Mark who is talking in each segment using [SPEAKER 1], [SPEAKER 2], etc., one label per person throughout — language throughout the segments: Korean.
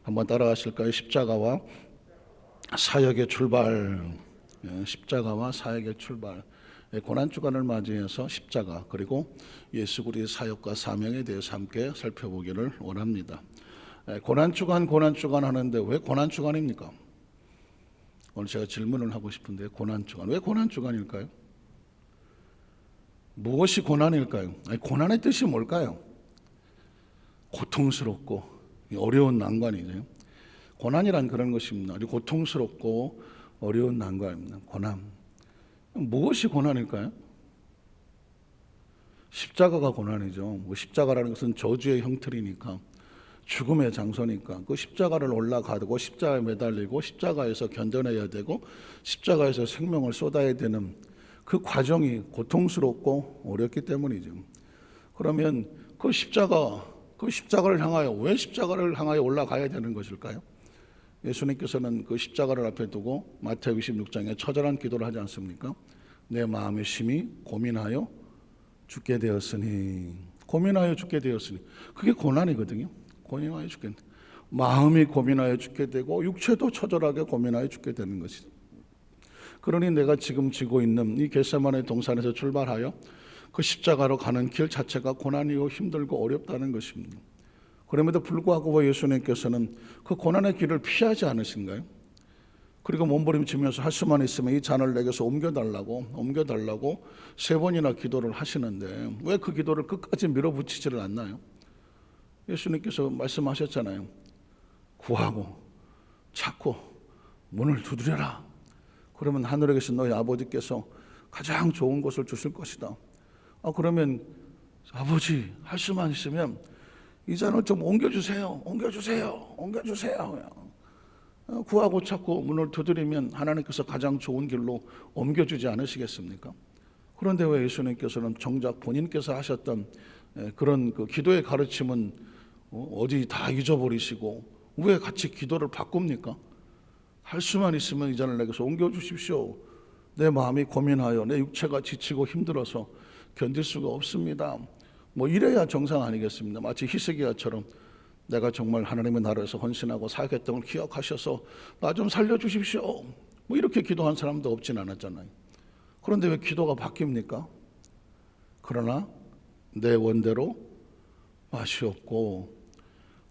[SPEAKER 1] 한번 따라하실까요? 십자가와 사역의 출발. 십자가와 사역의 출발. 고난주간을 맞이해서 십자가 그리고 예수 그리스도의 사역과 사명에 대해서 함께 살펴보기를 원합니다. 고난주간 하는데 왜 고난주간입니까? 오늘 제가 질문을 하고 싶은데 고난주간 왜 고난주간일까요? 무엇이 고난일까요? 고난의 뜻이 뭘까요? 고통스럽고 어려운 난관이죠. 고난이란 그런 것입니다. 아주 고통스럽고 어려운 난관입니다. 고난. 무엇이 고난일까요? 십자가가 고난이죠. 십자가라는 것은 저주의 형틀이니까, 죽음의 장소니까 그 십자가를 올라가고 십자가에 매달리고 십자가에서 견뎌내야 되고 십자가에서 생명을 쏟아야 되는 그 과정이 고통스럽고 어렵기 때문이죠. 그러면 그 십자가를 향하여 왜 십자가를 향하여 올라가야 되는 것일까요? 예수님께서는 그 십자가를 앞에 두고 마태복음 26장에 처절한 기도를 하지 않습니까? 내 마음이 심히 고민하여 죽게 되었으니. 그게 고난이거든요. 고민하여 죽게, 마음이 고민하여 죽게 되고 육체도 처절하게 고민하여 죽게 되는 것이죠. 그러니 내가 지금 지고 있는 이 겟세마네 동산에서 출발하여 그 십자가로 가는 길 자체가 고난이고 힘들고 어렵다는 것입니다. 그럼에도 불구하고 왜 예수님께서는 그 고난의 길을 피하지 않으신가요? 그리고 몸부림치면서 할 수만 있으면 이 잔을 내게서 옮겨달라고 3번이나 기도를 하시는데 왜 그 기도를 끝까지 밀어붙이지를 않나요? 예수님께서 말씀하셨잖아요. 구하고 찾고 문을 두드려라. 그러면 하늘에 계신 너희 아버지께서 가장 좋은 것을 주실 것이다. 그러면 아버지 할 수만 있으면 이 잔을 좀 옮겨주세요. 구하고 찾고 문을 두드리면 하나님께서 가장 좋은 길로 옮겨주지 않으시겠습니까? 그런데 왜 예수님께서는 정작 본인께서 하셨던 그런 그 기도의 가르침은 어디 다 잊어버리시고 왜 같이 기도를 바꿉니까? 할 수만 있으면 이 잔을 내게서 옮겨주십시오. 내 마음이 고민하여 내 육체가 지치고 힘들어서 견딜 수가 없습니다. 이래야 정상 아니겠습니까? 마치 히스기야처럼 내가 정말 하나님의 나라에서 헌신하고 사역했던 걸 기억하셔서 나 좀 살려주십시오. 이렇게 기도한 사람도 없진 않았잖아요. 그런데 왜 기도가 바뀝니까? 그러나 내 원대로 마시옵고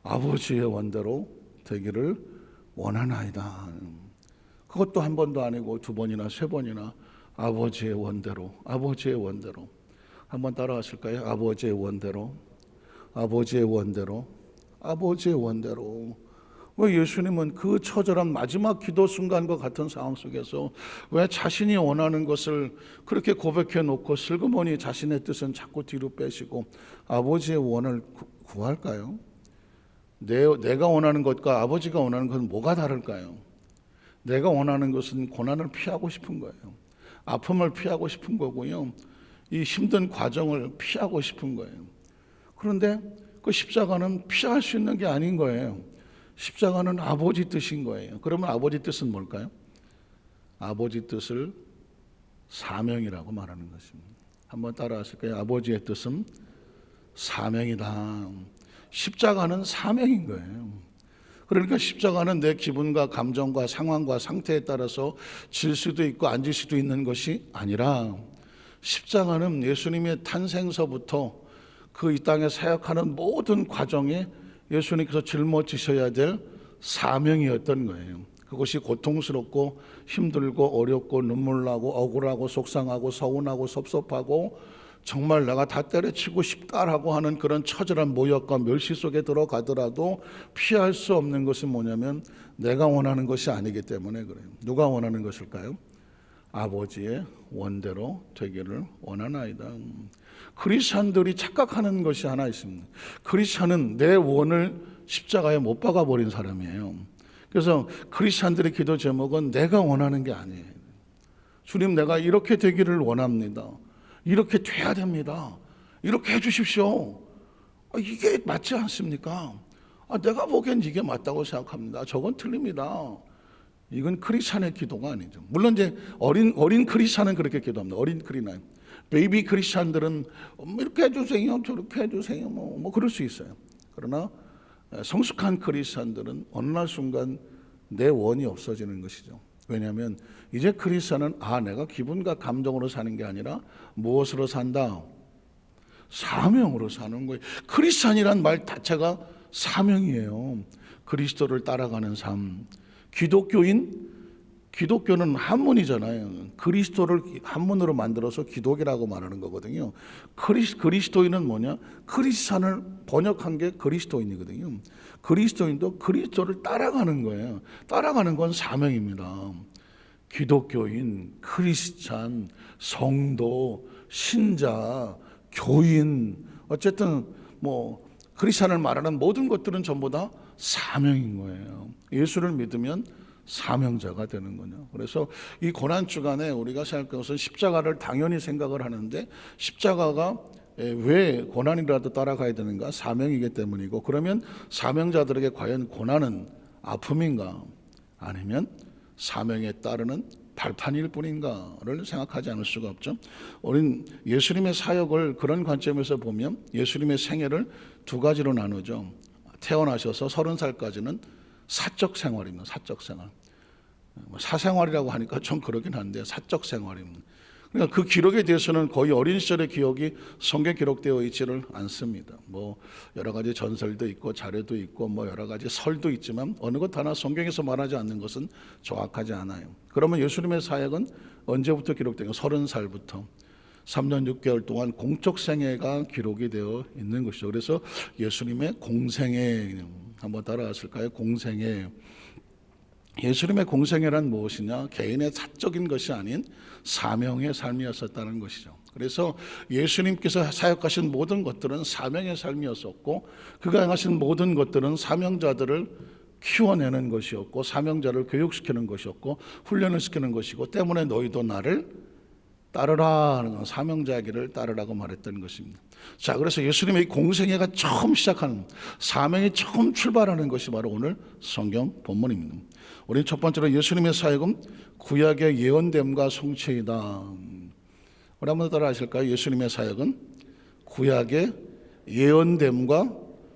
[SPEAKER 1] 아버지의 원대로 되기를 원하나이다. 그것도 한 번도 아니고 2번이나 3번이나 아버지의 원대로. 한번 따라하실까요? 아버지의 원대로. 왜 예수님은 그 처절한 마지막 기도 순간과 같은 상황 속에서 왜 자신이 원하는 것을 그렇게 고백해 놓고 슬그머니 자신의 뜻은 자꾸 뒤로 빼시고 아버지의 원을 구할까요? 내가 원하는 것과 아버지가 원하는 것은 뭐가 다를까요? 내가 원하는 것은 고난을 피하고 싶은 거예요. 아픔을 피하고 싶은 거고요. 이 힘든 과정을 피하고 싶은 거예요. 그런데 그 십자가는 피할 수 있는 게 아닌 거예요. 십자가는 아버지 뜻인 거예요. 그러면 아버지 뜻은 뭘까요? 아버지 뜻을 사명이라고 말하는 것입니다. 한번 따라하실까요? 아버지의 뜻은 사명이다. 십자가는 사명인 거예요. 그러니까 십자가는 내 기분과 감정과 상황과 상태에 따라서 질 수도 있고 앉을 수도 있는 것이 아니라 십자가는 예수님의 탄생서부터 그 이 땅에 사역하는 모든 과정에 예수님께서 짊어지셔야 될 사명이었던 거예요. 그것이 고통스럽고 힘들고 어렵고 눈물 나고 억울하고 속상하고 서운하고 섭섭하고 정말 내가 다 때려치고 싶다라고 하는 그런 처절한 모욕과 멸시 속에 들어가더라도 피할 수 없는 것은 뭐냐면 내가 원하는 것이 아니기 때문에 그래요. 누가 원하는 것일까요? 아버지의 원대로 되기를 원하나이다. 크리스찬들이 착각하는 것이 하나 있습니다. 크리스찬은 내 원을 십자가에 못 박아버린 사람이에요. 그래서 크리스찬들의 기도 제목은 내가 원하는 게 아니에요. 주님, 내가 이렇게 되기를 원합니다. 이렇게 돼야 됩니다. 이렇게 해주십시오. 이게 맞지 않습니까? 내가 보기엔 이게 맞다고 생각합니다. 저건 틀립니다. 이건 크리스찬의 기도가 아니죠. 물론 이제 어린 크리스찬은 그렇게 기도합니다. 어린 크리스찬, 베이비 크리스찬들은 이렇게 해주세요, 저렇게 해주세요, 뭐 그럴 수 있어요. 그러나 성숙한 크리스찬들은 어느 날 순간 내 원이 없어지는 것이죠. 왜냐하면 이제 크리스찬은 내가 기분과 감정으로 사는 게 아니라 무엇으로 산다? 사명으로 사는 거예요. 크리스찬이란 말 자체가 사명이에요. 그리스도를 따라가는 삶. 기독교는 한문이잖아요. 그리스도를 한문으로 만들어서 기독이라고 말하는 거거든요. 그리스도인은 뭐냐? 크리스찬을 번역한 게 그리스도인이거든요. 그리스도인도 그리스도를 따라가는 거예요. 따라가는 건 사명입니다. 기독교인, 크리스찬, 성도, 신자, 교인, 어쨌든 크리스찬을 말하는 모든 것들은 전부 다 사명인 거예요. 예수를 믿으면 사명자가 되는 거죠. 그래서 이 고난 주간에 우리가 생각할 것은 십자가를 당연히 생각을 하는데, 십자가가 왜 고난이라도 따라가야 되는가? 사명이기 때문이고, 그러면 사명자들에게 과연 고난은 아픔인가? 아니면 사명에 따르는 발판일 뿐인가를 생각하지 않을 수가 없죠. 우린 예수님의 사역을 그런 관점에서 보면 예수님의 생애를 두 가지로 나누죠. 태어나셔서 30살까지는 사적 생활입니다. 사적 생활. 사생활이라고 하니까 좀 그러긴 한데 사적 생활입니다. 그러니까 그 기록에 대해서는 거의 어린 시절의 기억이 성경에 기록되어 있지를 않습니다. 여러 가지 전설도 있고 자료도 있고 여러 가지 설도 있지만 어느 것 하나 성경에서 말하지 않는 것은 정확하지 않아요. 그러면 예수님의 사역은 언제부터 기록된 거? 30살부터 3년 6개월 동안 공적 생애가 기록이 되어 있는 것이죠. 그래서 예수님의 공생애 한번 따라하실까요? 공생애. 예수님의 공생애란 무엇이냐? 개인의 사적인 것이 아닌 사명의 삶이었었다는 것이죠. 그래서 예수님께서 사역하신 모든 것들은 사명의 삶이었었고, 그가 행하신 모든 것들은 사명자들을 키워내는 것이었고, 사명자를 교육시키는 것이었고, 훈련을 시키는 것이고, 때문에 너희도 나를 따르라 하는 건 사명자의 길을 따르라고 말했던 것입니다. 자, 그래서 예수님의 공생애가 처음 시작하는, 사명이 처음 출발하는 것이 바로 오늘 성경 본문입니다. 우리 첫 번째로 예수님의 사역은 구약의 예언됨과 성취이다. 우리 한번 따라 하실까요? 예수님의 사역은 구약의 예언됨과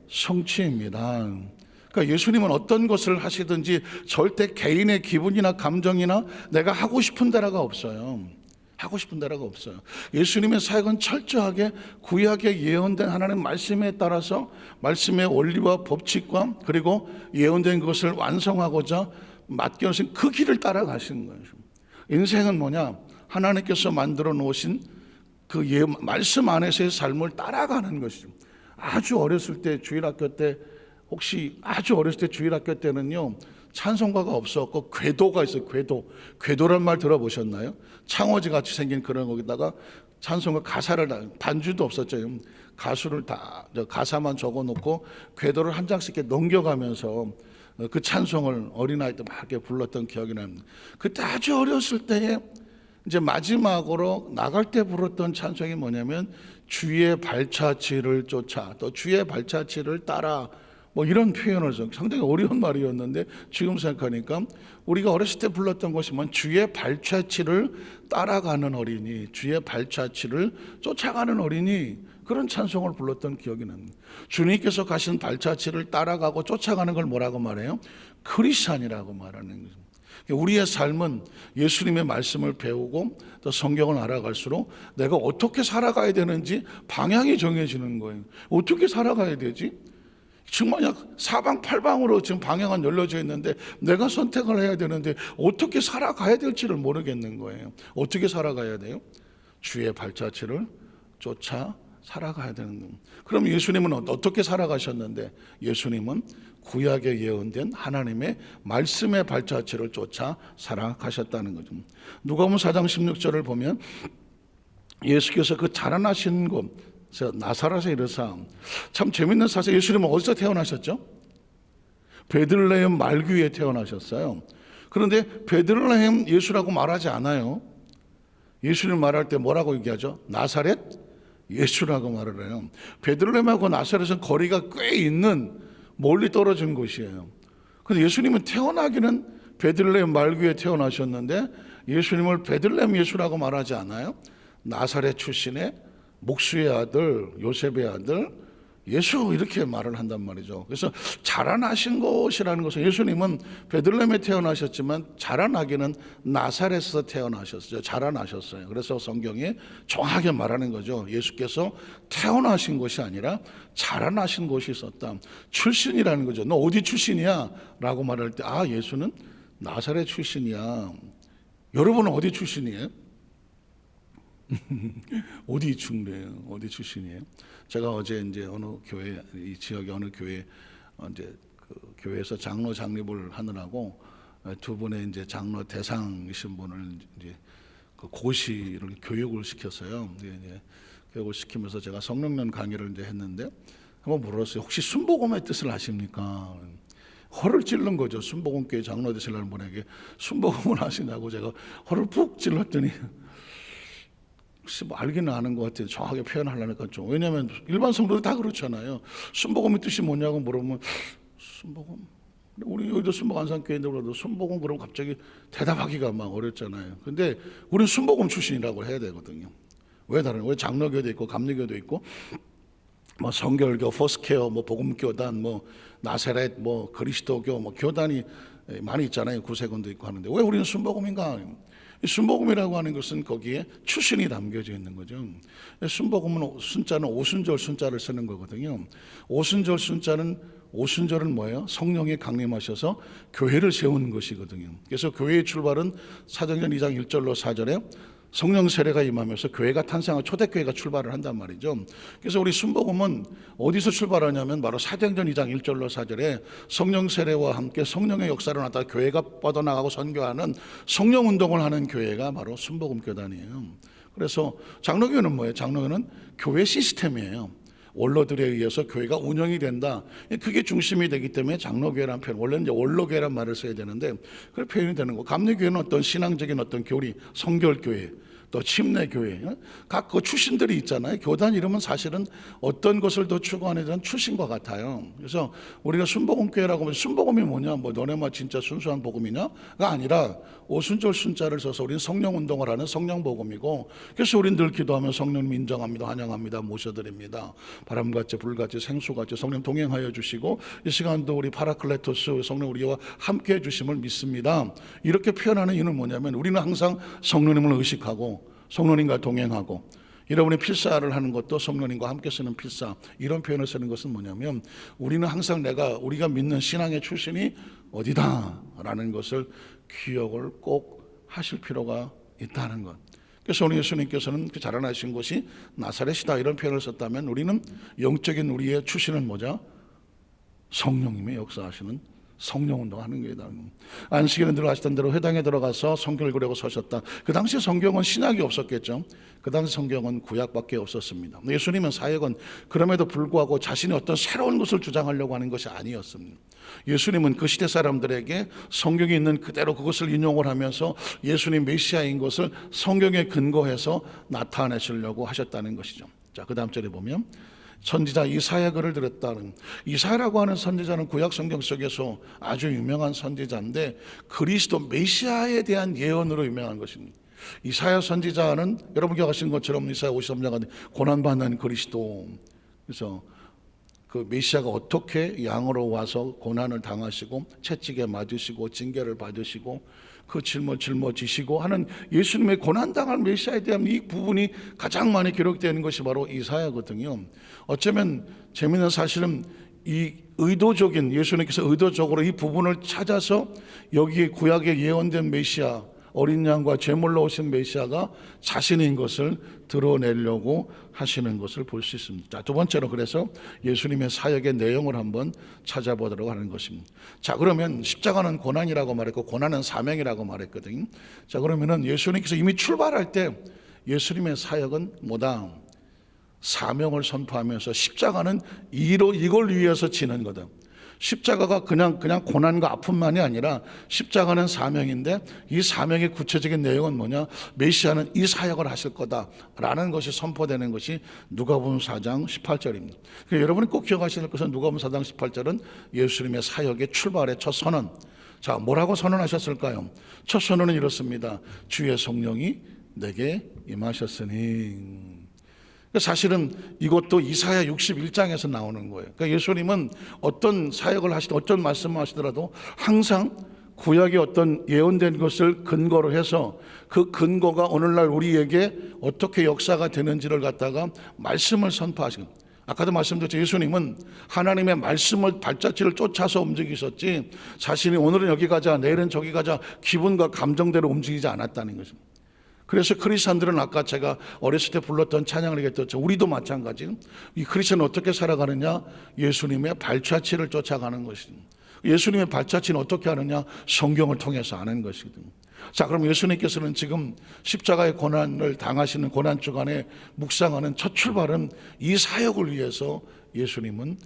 [SPEAKER 1] 성취입니다. 그러니까 예수님은 어떤 것을 하시든지 절대 개인의 기분이나 감정이나 내가 하고 싶은 대로가 없어요. 하고 싶은 대로가 없어요. 예수님의 사역은 철저하게 구약에 예언된 하나님의 말씀에 따라서 말씀의 원리와 법칙과 그리고 예언된 것을 완성하고자 맡겨놓으신 그 길을 따라가시는 거예요. 인생은 뭐냐? 하나님께서 만들어 놓으신 그 말씀 안에서의 삶을 따라가는 것이죠. 아주 어렸을 때 주일학교 때, 혹시 아주 어렸을 때 주일학교 때는요, 찬송가가 없었고 궤도가 있어요. 궤도란 말 들어보셨나요? 창호지 같이 생긴 그런 거기다가 찬송가 가사를 반주도 없었죠. 가사만 적어놓고 궤도를 한 장씩 이렇게 넘겨가면서 그 찬송을 어린아이 때 막 이렇게 불렀던 기억이 납니다. 그때 아주 어렸을 때에 이제 마지막으로 나갈 때 불렀던 찬송이 뭐냐면 주의 발자취를 쫓아, 또 주의 발자취를 따라, 이런 표현을 상당히 어려운 말이었는데 지금 생각하니까 우리가 어렸을 때 불렀던 것이 주의 발자취를 따라가는 어린이, 주의 발자취를 쫓아가는 어린이, 그런 찬송을 불렀던 기억이 납니다. 주님께서 가신 발자취를 따라가고 쫓아가는 걸 뭐라고 말해요? 크리스찬이라고 말하는 거죠. 우리의 삶은 예수님의 말씀을 배우고 또 성경을 알아갈수록 내가 어떻게 살아가야 되는지 방향이 정해지는 거예요. 어떻게 살아가야 되지? 지금 만약 사방팔방으로 지금 방향은 열려져 있는데 내가 선택을 해야 되는데 어떻게 살아가야 될지를 모르겠는 거예요. 어떻게 살아가야 돼요? 주의 발자취를 쫓아 살아가야 되는 겁니다. 그럼 예수님은 어떻게 살아가셨는데? 예수님은 구약에 예언된 하나님의 말씀의 발자취를 쫓아 살아가셨다는 거죠. 누가복음 4장 16절을 보면 예수께서 그 자라나신 곳 나사렛에 이르사, 참 재밌는 사실, 예수님은 어디서 태어나셨죠? 베들레헴 말귀에 태어나셨어요. 그런데 베들레헴 예수라고 말하지 않아요. 예수님 말할 때 뭐라고 얘기하죠? 나사렛 예수라고 말을 해요. 베들레헴하고 나사렛은 거리가 꽤 있는 멀리 떨어진 곳이에요. 근데 예수님은 태어나기는 베들레헴 말귀에 태어나셨는데 예수님을 베들레헴 예수라고 말하지 않아요. 나사렛 출신의 목수의 아들, 요셉의 아들, 예수 이렇게 말을 한단 말이죠. 그래서 자라나신 곳이라는 것은 예수님은 베들레헴에 태어나셨지만 자라나기는 나사렛에서 태어나셨어요. 자라나셨어요. 그래서 성경에 정확하게 말하는 거죠. 예수께서 태어나신 곳이 아니라 자라나신 곳이 있었다. 출신이라는 거죠. 너 어디 출신이야? 라고 말할 때 예수는 나사렛 출신이야. 여러분은 어디 출신이에요? 어디 중대요? 어디 출신이에요? 제가 어제 이제 어느 교회, 이 지역의 어느 교회 이제 그 교회에서 장로 장립을 하느라고 두 분의 이제 장로 대상이신 분을 이제 그 고시를 교육을 시켰어요. 이제 교육을 시키면서 제가 성령론 강의를 이제 했는데 한번 물었어요. 혹시 순복음의 뜻을 아십니까? 허를 찔른 거죠. 순복음교회 장로 되시려는 분에게 순복음을 아시냐고 제가 허를 푹 찔렀더니 혹시 뭐 알기는 아는 것 같아요. 정확하게 표현하려니까 좀. 왜냐하면 일반 성도들 다 그렇잖아요. 순복음의 뜻이 뭐냐고 물으면 순복음. 우리 여기도 순복 안산교회인데 그래도 순복음 그러면 갑자기 대답하기가 막 어렵잖아요. 근데 우리는 순복음 출신이라고 해야 되거든요. 왜 장로교도 있고 감리교도 있고 뭐 성결교, 포스케어, 뭐 복음교단, 뭐 나사렛, 뭐 그리스도교, 뭐 교단이 많이 있잖아요. 구세군도 있고 하는데 왜 우리는 순복음인가? 순복음이라고 하는 것은 거기에 출신이 담겨져 있는 거죠. 순복음은 순자는 오순절 순자를 쓰는 거거든요. 오순절은 뭐예요? 성령이 강림하셔서 교회를 세우는 것이거든요. 그래서 교회의 출발은 사도행전 2장 1절로 4절에 성령 세례가 임하면서 교회가 탄생한 초대교회가 출발을 한단 말이죠. 그래서 우리 순복음은 어디서 출발하냐면 바로 사도행전 2장 1절로 4절에 성령 세례와 함께 성령의 역사를 나타 교회가 뻗어나가고 선교하는 성령 운동을 하는 교회가 바로 순복음 교단이에요. 그래서 장로교는 뭐예요? 장로교는 교회 시스템이에요. 원로들에 의해서 교회가 운영이 된다. 그게 중심이 되기 때문에 장로교회라는 표현, 원래는 이제 원로교회란 말을 써야 되는데 그런 표현이 되는 거. 감리교회는 어떤 신앙적인 어떤 교리, 성결교회, 또 침례교회, 각 그 출신들이 있잖아요. 교단 이름은 사실은 어떤 것을 더 추구하는 데는 출신과 같아요. 그래서 우리가 순복음교회라고 하면 순복음이 뭐냐? 뭐 너네만 진짜 순수한 복음이냐?가 아니라 오순절 순자를 써서 우리는 성령 운동을 하는 성령복음이고, 그래서 우리는 늘 기도하면 성령님 인정합니다, 환영합니다, 모셔드립니다. 바람같이 불같이 생수같이 성령 동행하여 주시고 이 시간도 우리 파라클레토스 성령 우리와 함께 해주심을 믿습니다. 이렇게 표현하는 이유는 뭐냐면 우리는 항상 성령님을 의식하고 성령님과 동행하고, 여러분이 필사를 하는 것도 성령님과 함께 쓰는 필사, 이런 표현을 쓰는 것은 뭐냐면 우리는 항상 우리가 믿는 신앙의 출신이 어디다라는 것을 기억을 꼭 하실 필요가 있다는 것. 그래서 우리 예수님께서는 그 자라나신 곳이 나사렛이다 이런 표현을 썼다면 우리는 영적인 우리의 출신은 뭐죠? 성령님의 역사하시는 성령운동 하는 거다. 안식일은 늘 아시던 대로 회당에 들어가서 성경을 읽으려고 서셨다. 그 당시 성경은 신약이 없었겠죠. 그 당시 성경은 구약밖에 없었습니다. 예수님은 사역은 그럼에도 불구하고 자신이 어떤 새로운 것을 주장하려고 하는 것이 아니었습니다. 예수님은 그 시대 사람들에게 성경에 있는 그대로 그것을 인용을 하면서 예수님 메시아인 것을 성경에 근거해서 나타내시려고 하셨다는 것이죠. 자, 그 다음 절에 보면 선지자 이사야 글을 들었다는, 이사야라고 하는 선지자는 구약 성경 속에서 아주 유명한 선지자인데 그리스도 메시아에 대한 예언으로 유명한 것입니다. 이사야 선지자는 여러분 기억하시는 것처럼 이사야 53장에 고난받는 그리스도, 그래서 그 메시아가 어떻게 양으로 와서 고난을 당하시고 채찍에 맞으시고 징계를 받으시고 그 짊어지시고 하는 예수님의 고난당한 메시아에 대한 이 부분이 가장 많이 기록되는 것이 바로 이사야거든요. 어쩌면 재미있는 사실은 이 의도적인, 예수님께서 의도적으로 이 부분을 찾아서 여기에 구약에 예언된 메시아, 어린 양과 제물로 오신 메시아가 자신인 것을 드러내려고 하시는 것을 볼 수 있습니다. 자, 두 번째로 그래서 예수님의 사역의 내용을 한번 찾아보도록 하는 것입니다. 자, 그러면 십자가는 고난이라고 말했고 고난은 사명이라고 말했거든요. 자, 그러면은 예수님께서 이미 출발할 때 예수님의 사역은 뭐다? 사명을 선포하면서 십자가는 이걸 위해서 지는 거다. 십자가가 그냥 고난과 아픔만이 아니라 십자가는 사명인데 이 사명의 구체적인 내용은 뭐냐? 메시아는 이 사역을 하실 거다라는 것이 선포되는 것이 누가복음 4장 18절입니다. 그러니까 여러분이 꼭 기억하셔야 될 것은 누가복음 4장 18절은 예수님의 사역의 출발의 첫 선언. 자, 뭐라고 선언하셨을까요? 첫 선언은 이렇습니다. 주의 성령이 내게 임하셨으니. 사실은 이것도 이사야 61장에서 나오는 거예요. 그러니까 예수님은 어떤 사역을 하시든 어떤 말씀을 하시더라도 항상 구약의 어떤 예언된 것을 근거로 해서 그 근거가 오늘날 우리에게 어떻게 역사가 되는지를 갖다가 말씀을 선포하시는, 아까도 말씀드렸죠. 예수님은 하나님의 말씀을 발자취를 쫓아서 움직이셨지 자신이 오늘은 여기 가자 내일은 저기 가자 기분과 감정대로 움직이지 않았다는 것입니다. 그래서 크리스찬들은 아까 제가 어렸을 때 불렀던 찬양을 얘기했죠. 우리도 마찬가지. 이 크리스찬은 어떻게 살아가느냐? 예수님의 발자취를 쫓아가는 것입니다. 예수님의 발자취는 어떻게 하느냐? 성경을 통해서 아는 것이거든요. 자, 그럼 예수님께서는 지금 십자가의 고난을 당하시는 고난 주간에 묵상하는 첫 출발은 이 사역을 위해서 예수님은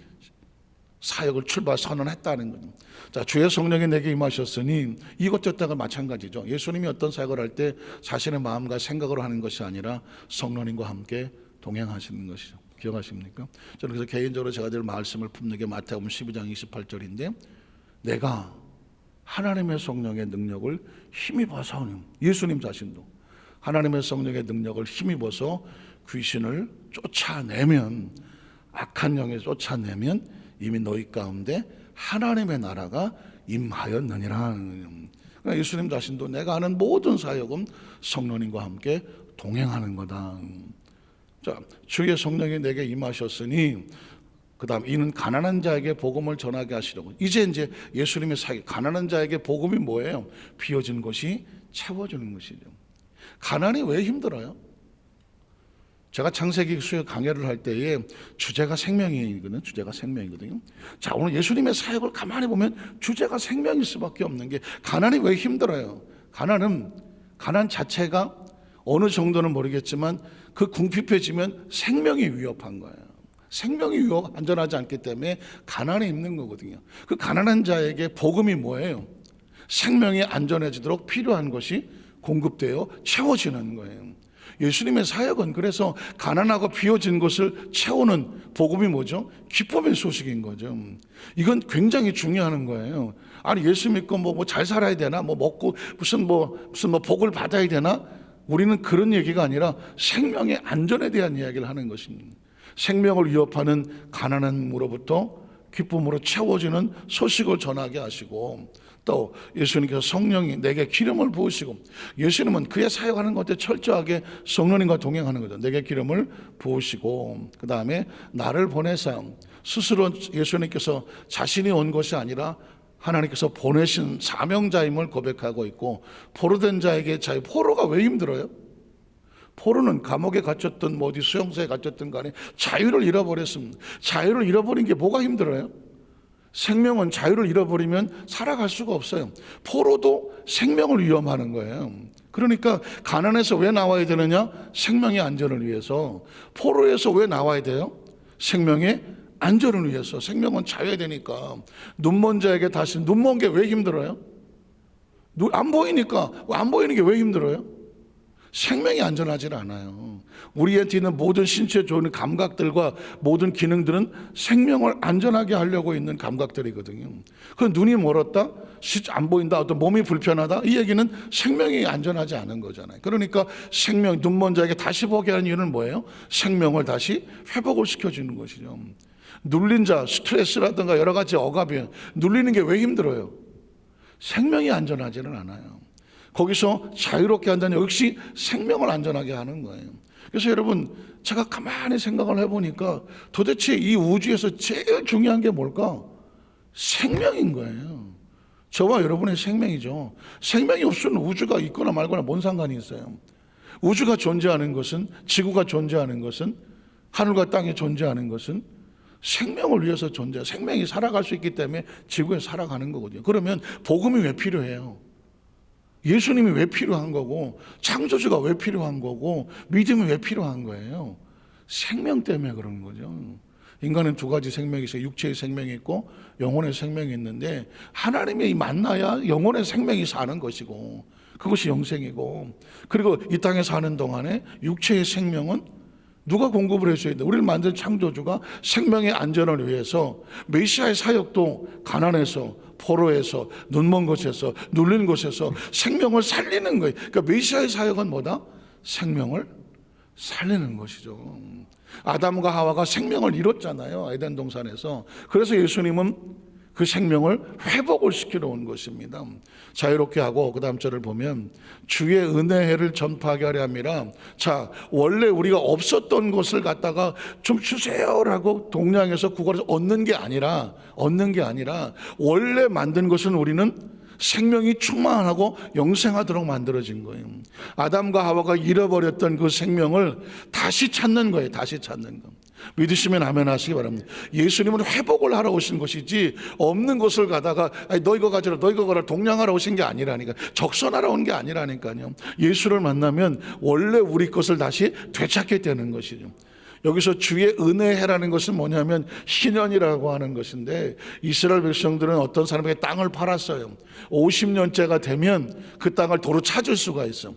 [SPEAKER 1] 사역을 출발 선언했다는 겁니다. 자, 주의 성령이 내게 임하셨으니 이것도 때가 마찬가지죠. 예수님이 어떤 사역을 할 때 자신의 마음과 생각으로 하는 것이 아니라 성령님과 함께 동행하시는 것이죠. 기억하십니까? 저는 그래서 개인적으로 제가 늘 말씀을 품는 게 마태복음 12장 28절인데 내가 하나님의 성령의 능력을 힘입어서, 예수님 자신도 하나님의 성령의 능력을 힘입어서 귀신을 쫓아내면, 악한 영에 쫓아내면 이미 너희 가운데 하나님의 나라가 임하였느니라. 그러니까 예수님 자신도 내가 하는 모든 사역은 성령님과 함께 동행하는 거다. 자, 주의 성령이 내게 임하셨으니 그 다음 이는 가난한 자에게 복음을 전하게 하시려고. 이제 예수님의 사역, 가난한 자에게 복음이 뭐예요? 비어진 것이 채워주는 것이죠. 가난이 왜 힘들어요? 제가 창세기 수요 강해를 할 때에 주제가 생명이거든요. 주제가 생명이거든요. 자, 오늘 예수님의 사역을 가만히 보면 주제가 생명일 수밖에 없는 게, 가난이 왜 힘들어요? 가난 자체가 어느 정도는 모르겠지만 그 궁핍해지면 생명이 위협한 거예요. 생명이 안전하지 않기 때문에 가난에 있는 거거든요. 그 가난한 자에게 복음이 뭐예요? 생명이 안전해지도록 필요한 것이 공급되어 채워지는 거예요. 예수님의 사역은 그래서 가난하고 비어진 것을 채우는 복음이 뭐죠? 기쁨의 소식인 거죠. 이건 굉장히 중요한 거예요. 아니, 예수 믿고 뭐 잘 살아야 되나? 뭐 먹고 무슨 복을 받아야 되나? 우리는 그런 얘기가 아니라 생명의 안전에 대한 이야기를 하는 것입니다. 생명을 위협하는 가난함으로부터 기쁨으로 채워지는 소식을 전하게 하시고, 또 예수님께서 성령이 내게 기름을 부으시고, 예수님은 그의 사역하는 것에 철저하게 성령님과 동행하는 거죠. 내게 기름을 부으시고, 그 다음에 나를 보내사, 스스로 예수님께서 자신이 온 것이 아니라 하나님께서 보내신 사명자임을 고백하고 있고, 포로된 자에게 자유. 포로가 왜 힘들어요? 포로는 감옥에 갇혔든 어디 수용소에 갇혔든 간에 자유를 잃어버렸습니다. 자유를 잃어버린 게 뭐가 힘들어요? 생명은 자유를 잃어버리면 살아갈 수가 없어요. 포로도 생명을 위험하는 거예요. 그러니까 가난에서 왜 나와야 되느냐? 생명의 안전을 위해서. 포로에서 왜 나와야 돼요? 생명의 안전을 위해서. 생명은 자유해야 되니까. 눈먼 자에게 다시, 눈먼 게 왜 힘들어요? 안 보이니까. 안 보이는 게 왜 힘들어요? 생명이 안전하지 않아요. 우리한테 있는 모든 신체에 좋은 감각들과 모든 기능들은 생명을 안전하게 하려고 있는 감각들이거든요. 그 눈이 멀었다, 안 보인다, 어떤 몸이 불편하다, 이 얘기는 생명이 안전하지 않은 거잖아요. 그러니까 생명, 눈먼 자에게 다시 보게 하는 이유는 뭐예요? 생명을 다시 회복을 시켜주는 것이죠. 눌린 자, 스트레스라든가 여러 가지 억압이, 눌리는 게 왜 힘들어요? 생명이 안전하지는 않아요. 거기서 자유롭게 한다는 역시 생명을 안전하게 하는 거예요. 그래서 여러분, 제가 가만히 생각을 해보니까 도대체 이 우주에서 제일 중요한 게 뭘까? 생명인 거예요. 저와 여러분의 생명이죠. 생명이 없으면 우주가 있거나 말거나 뭔 상관이 있어요? 우주가 존재하는 것은, 지구가 존재하는 것은, 하늘과 땅이 존재하는 것은 생명을 위해서 존재해요. 생명이 살아갈 수 있기 때문에 지구에 살아가는 거거든요. 그러면 복음이 왜 필요해요? 예수님이 왜 필요한 거고, 창조주가 왜 필요한 거고, 믿음이 왜 필요한 거예요? 생명 때문에 그런 거죠. 인간은 두 가지 생명이 있어요. 육체의 생명이 있고 영혼의 생명이 있는데, 하나님이 만나야 영혼의 생명이 사는 것이고, 그것이 영생이고, 그리고 이 땅에 사는 동안에 육체의 생명은 누가 공급을 해줘야 돼? 우리를 만든 창조주가 생명의 안전을 위해서 메시아의 사역도 가난해서, 포로에서, 눈먼 곳에서, 눌린 곳에서 생명을 살리는 거예요. 그러니까 메시아의 사역은 뭐다? 생명을 살리는 것이죠. 아담과 하와가 생명을 잃었잖아요, 에덴 동산에서. 그래서 예수님은 그 생명을 회복을 시키러 온 것입니다. 자유롭게 하고 그 다음 절을 보면 주의 은혜를 전파하게 하려 함이라. 자, 원래 우리가 없었던 것을 갖다가 좀 주세요라고 동량에서 구걸해서 얻는 게 아니라 원래 만든 것은 우리는 생명이 충만하고 영생하도록 만들어진 거예요. 아담과 하와가 잃어버렸던 그 생명을 다시 찾는 거예요. 다시 찾는 거. 믿으시면 아멘 하시기 바랍니다. 예수님은 회복을 하러 오신 것이지 없는 것을 가다가 너 이거 가져라 너 이거 가라 동냥하러 오신 게 아니라니까, 적선하러 온 게 아니라니까요. 예수를 만나면 원래 우리 것을 다시 되찾게 되는 것이죠. 여기서 주의 은혜라는 것은 뭐냐면 신현이라고 하는 것인데, 이스라엘 백성들은 어떤 사람에게 땅을 팔았어요. 50년째가 되면 그 땅을 도로 찾을 수가 있어.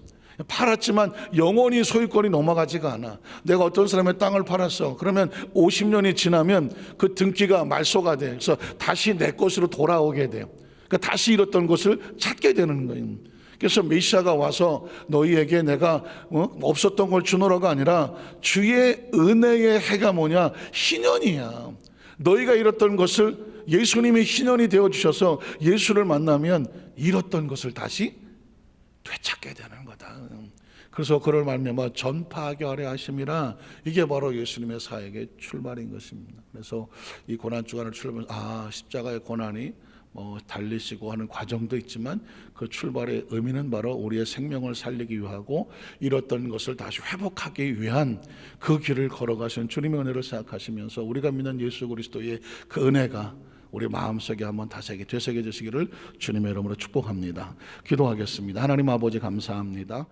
[SPEAKER 1] 팔았지만 영원히 소유권이 넘어가지가 않아. 내가 어떤 사람의 땅을 팔았어. 그러면 50년이 지나면 그 등기가 말소가 돼. 그래서 다시 내 것으로 돌아오게 돼요. 그러니까 다시 잃었던 것을 찾게 되는 거예요. 그래서 메시아가 와서 너희에게 내가 없었던 걸 주노라가 아니라 주의 은혜의 해가 뭐냐? 신현이야. 너희가 잃었던 것을 예수님이 신현이 되어주셔서 예수를 만나면 잃었던 것을 다시 되찾게 되는 거다. 그래서 그를 말미암아 전파하게 하려 하심이라. 이게 바로 예수님의 사역의 출발인 것입니다. 그래서 이 고난 주간을 출발하면서 십자가의 고난이 달리시고 하는 과정도 있지만 그 출발의 의미는 바로 우리의 생명을 살리기 위하고 잃었던 것을 다시 회복하기 위한 그 길을 걸어가신 주님의 은혜를 생각하시면서 우리가 믿는 예수 그리스도의 그 은혜가 우리 마음속에 한번 다시 되새겨 주시기를 주님의 이름으로 축복합니다. 기도하겠습니다. 하나님 아버지 감사합니다.